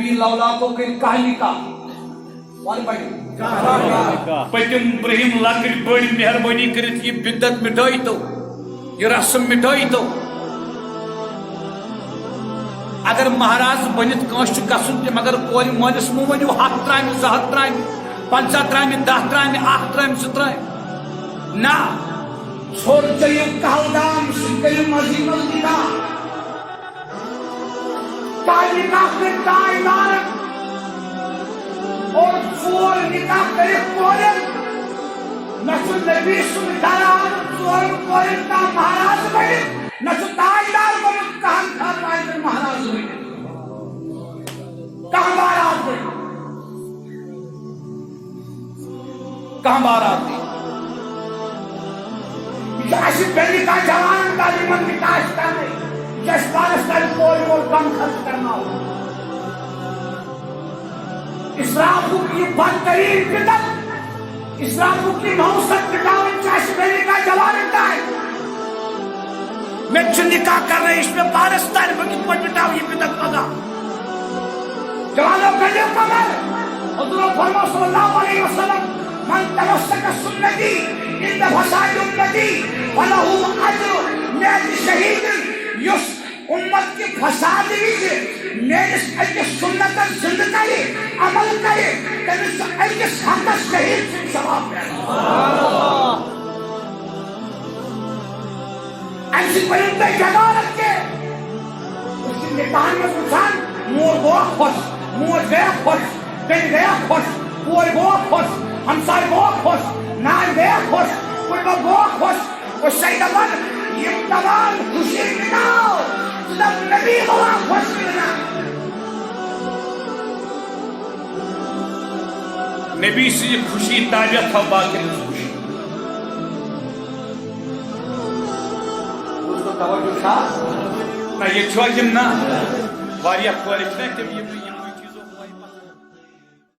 نبی لولاتوں کے کہانی کا پتم برہم لکٹ بڑ مہربانی کرت یہ بدت مٹائی تو یہ رسم مٹائی تو اگر مہاراز بنت کنس گھن تم اگر کور مٲلِس مو ؤنِو 100 ترامہِ 200 ترامہِ 50 ترامہِ 10 ترامہِ 1 ترامہِ 2 ترامہِ نا چھوڑ چلیے کہلگام سکل مزید نکاح نکاح میں تائیں دارت اور ژور نکاح کرے کورن نہ نبی سن دران ژور کورن کا مہاراج بنے نہ تاجدار بنے کہاں خاندان مہاراج بنے کہاں بارات بنے کہاں بارات بنے جیسے پہلی کا جوان کا لیمن کی تاش کرنے جس پارستان کوئی اور کم خرچ کرنا ہو اسراف کی بدترین بدت اسراف کی نوست پٹاون چاش پہلی کا جوان کا ہے میں نکاح کر رہے اس میں پارستان میں کتنا پٹاو یہ بدت لگا جوانوں پہلے کمر حضور فرما صلی اللہ علیہ وسلم من تمسک سنتی ان فساد امتی فلہ اجر من شہید یس امت کی فساد بھی میرے اکس سنت زندہ کرے عمل کرے تمس اکس حق شہید سے ثواب ملے ایسی پرندے جگارت کے اس کی نکاح میں انسان مور گوا خوش مور گیا خوش بن گیا خوش کوئی گوا خوش ہمسائے گوا خوش نان گیا خوش کوئی گوا خوش وہ سیدمان یہ تمام خوشی مناؤ جب نبی گوا خوش منا نبی سے خوشی تابع تھا باقی خوشی توجہ تھا نہ یہ چھوڑ نا واریاہ کورِ چھِ نا تِم